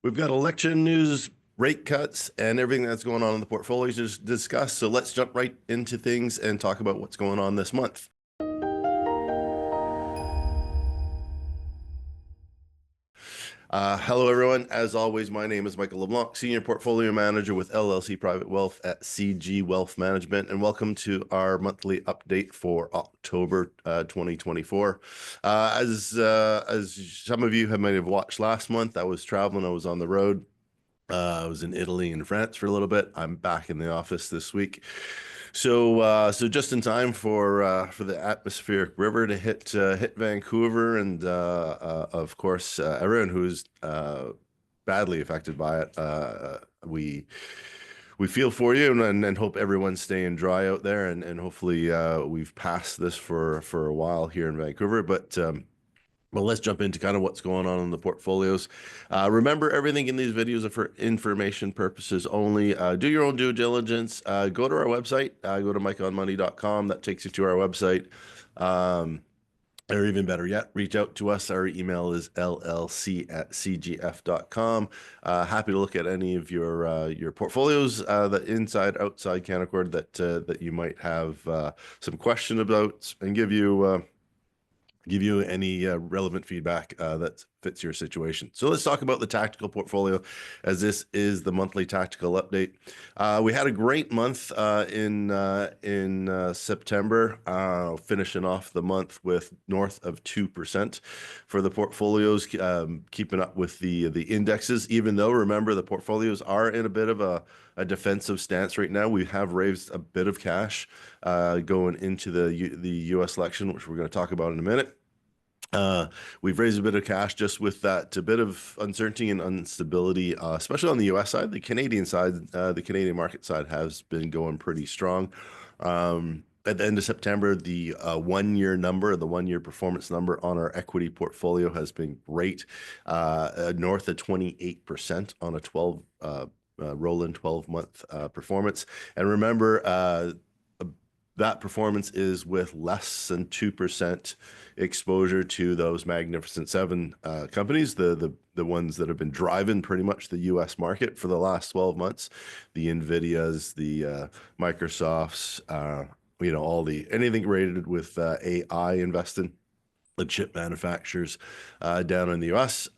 We've got election news, rate cuts, and everything that's going on in the portfolios to discuss. So let's jump right into things and talk about what's going on this month. Hello, everyone. As always, my name is Michael LeBlanc, Senior Portfolio Manager with LLC Private Wealth at CG Wealth Management, and welcome to our monthly update for October 2024. As some of you might have watched last month, I was traveling, I was on the road. I was in Italy and France for a little bit. I'm back in the office this week. So just in time for the atmospheric river to hit Vancouver, and of course everyone who's badly affected by it. We feel for you and hope everyone's staying dry out there, and hopefully we've passed this for a while here in Vancouver, but. Well, let's jump into kind of what's going on in the portfolios. Remember, everything in these videos are for information purposes only. Do your own due diligence. Go to our website. Go to mikeonmoney.com. That takes you to our website. Um, or even better yet, reach out to us. Our email is llc@cgf.com. Happy to look at any of your portfolios, the inside, outside Canaccord that you might have some question about, and give you any relevant feedback that fits your situation. So let's talk about the tactical portfolio, as this is the monthly tactical update. We had a great month in September, finishing off the month with north of 2% for the portfolios, keeping up with the indexes. Even though, remember, the portfolios are in a bit of a defensive stance right now. We have raised a bit of cash going into the U.S. election, which we're going to talk about in a minute. We've raised a bit of cash just with that a bit of uncertainty and instability, especially on the U.S. side. The Canadian side, the Canadian market side has been going pretty strong. At the end of September, the 1-year number, the 1-year performance number on our equity portfolio has been great, north of 28% on a 12 roll-in 12-month performance. And remember, that performance is with less than 2% exposure to those Magnificent Seven companies, the ones that have been driving pretty much the U.S. market for the last 12 months, the NVIDIAs, the Microsofts, anything rated with AI investing, the chip manufacturers down in the U.S.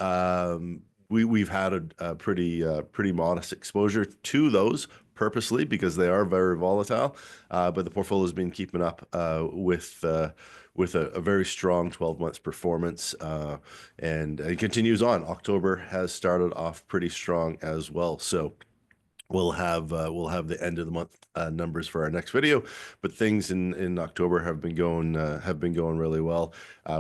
We've had a pretty modest exposure to those purposely because they are very volatile, but the portfolio has been keeping up with a very strong 12 months performance, and it continues on. October has started off pretty strong as well. So we'll have the end of the month numbers for our next video, but things in October have been going really well.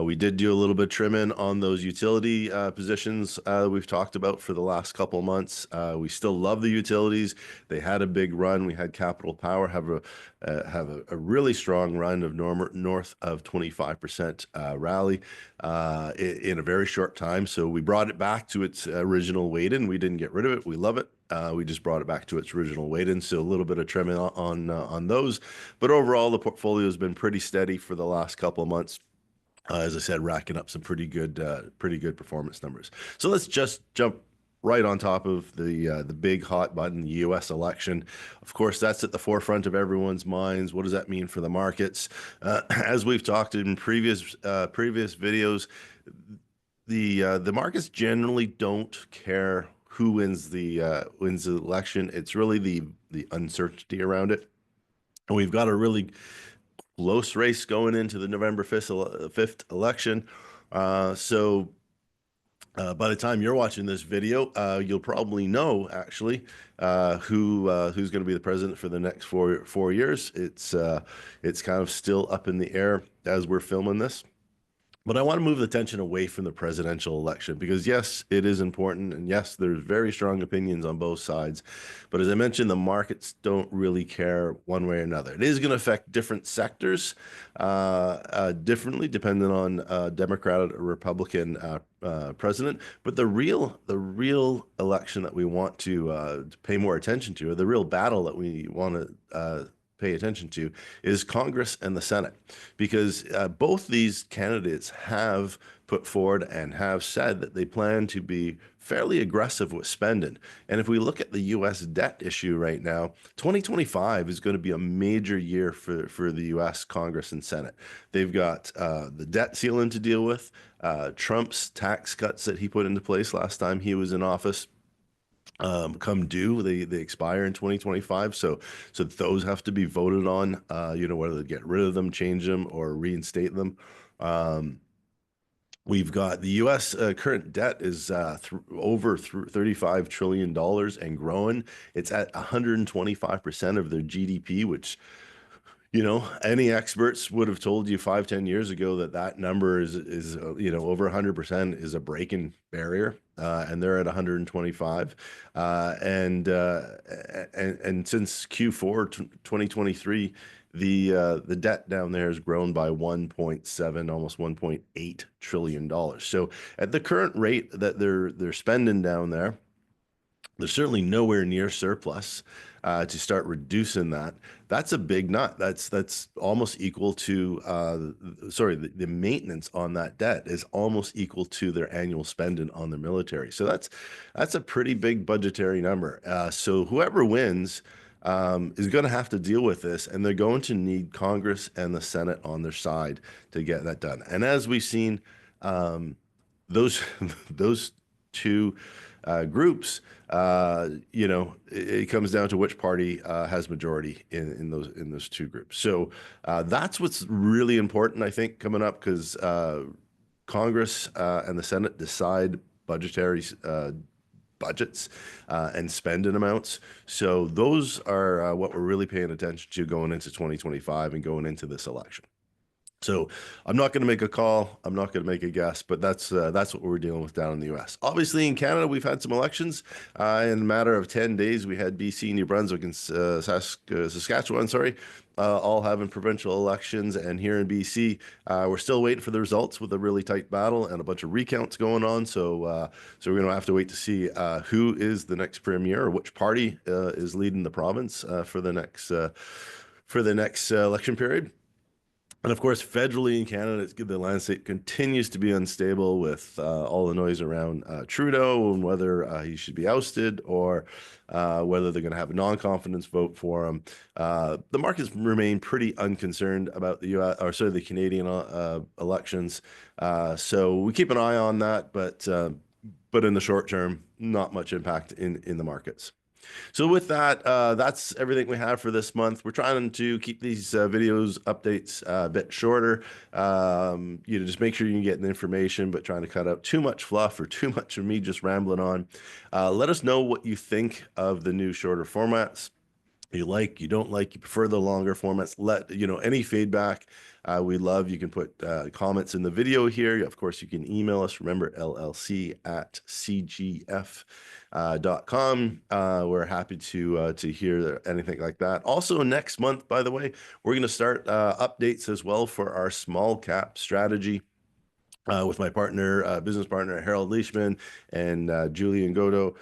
We did do a little bit of trimming on those utility positions we've talked about for the last couple of months. We still love the utilities. They had a big run. We had Capital Power have a really strong run of north of 25% rally in a very short time. So we brought it back to its original weight, and we didn't get rid of it. We love it. We just brought it back to its original weight, and so a little bit of trimming on those. But overall, the portfolio has been pretty steady for the last couple of months. As I said, racking up some pretty good performance numbers. So let's just jump right on top of the big hot button, the U.S. election. Of course, that's at the forefront of everyone's minds. What does that mean for the markets? As we've talked in previous videos, the markets generally don't care who wins the election. It's really the uncertainty around it. And we've got a really close race going into the November 5th election. So by the time you're watching this video, you'll probably know actually who's going to be the president for the next four years. It's kind of still up in the air as we're filming this. But I want to move the attention away from the presidential election because, yes, it is important. And yes, there's very strong opinions on both sides. But as I mentioned, the markets don't really care one way or another. It is going to affect different sectors differently, depending on Democrat or Republican president. But the real election that we want to pay more attention to, or the real battle that we want to pay attention to, is Congress and the Senate, because both these candidates have put forward and have said that they plan to be fairly aggressive with spending. And if we look at the US debt issue right now, 2025 is going to be a major year for the US Congress and Senate. They've got the debt ceiling to deal with, Trump's tax cuts that he put into place last time he was in office come due. They expire in 2025. So those have to be voted on, whether to get rid of them, change them, or reinstate them. We've got the U.S. Current debt is over $35 trillion and growing. It's at 125% of their GDP, which any experts would have told you 5, 10 years ago that that number is over 100% is a breaking barrier, and they're at 125, and since Q4 2023, the debt down there has grown by 1.7, almost 1.8 trillion dollars. So at the current rate that they're spending down there, there's certainly nowhere near surplus to start reducing that. That's a big nut. That's almost equal to the maintenance on that debt is almost equal to their annual spending on the military. So that's a pretty big budgetary number. So whoever wins is going to have to deal with this, and they're going to need Congress and the Senate on their side to get that done. And as we've seen, those those two groups, it comes down to which party has majority in those two groups. So that's what's really important, I think, coming up, because Congress and the Senate decide budgetary budgets and spending amounts. So those are what we're really paying attention to going into 2025 and going into this election. So I'm not going to make a call. I'm not going to make a guess, but that's what we're dealing with down in the U.S. Obviously, in Canada, we've had some elections. In a matter of 10 days, we had BC, New Brunswick, and Saskatchewan, all having provincial elections. And here in BC, we're still waiting for the results with a really tight battle and a bunch of recounts going on. So we're going to have to wait to see who is the next premier or which party is leading the province for the next election period. And of course, federally in Canada, the landscape continues to be unstable with all the noise around Trudeau and whether he should be ousted or whether they're going to have a non-confidence vote for him. The markets remain pretty unconcerned about the Canadian elections. So we keep an eye on that, but in the short term, not much impact in the markets. So with that, that's everything we have for this month. We're trying to keep these videos updates a bit shorter. Just make sure you can get the information, but trying to cut out too much fluff or too much of me just rambling on. Let us know what you think of the new shorter formats. You like, you don't like, you prefer the longer formats. Any feedback we love. You can put comments in the video here. Of course, you can email us. Remember, llc@cgf.com. We're happy to hear anything like that. Also, next month, by the way, we're going to start updates as well for our small cap strategy. With my business partner, Harold Leishman and Julian Godo.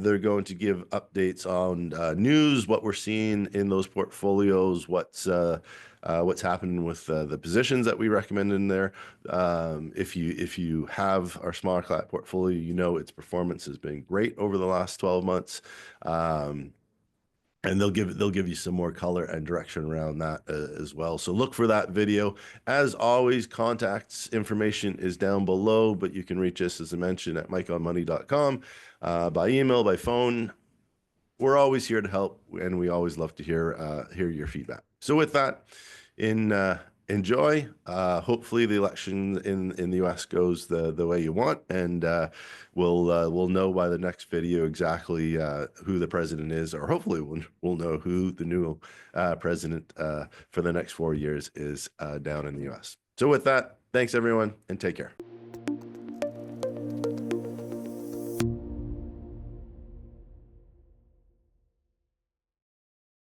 They're going to give updates on news, what we're seeing in those portfolios, what's happening with the positions that we recommend in there. If you have our smaller cap portfolio, its performance has been great over the last 12 months. And they'll give you some more color and direction around that as well. So look for that video. As always, contacts information is down below, but you can reach us, as I mentioned, at mikeonmoney.com, by email, by phone. We're always here to help, and we always love to hear your feedback. So with that, enjoy. Hopefully the election in the US goes the way you want, and we'll know by the next video exactly who the president is, or hopefully we'll know who the new president for the next 4 years is down in the US. So with that, thanks everyone, and take care.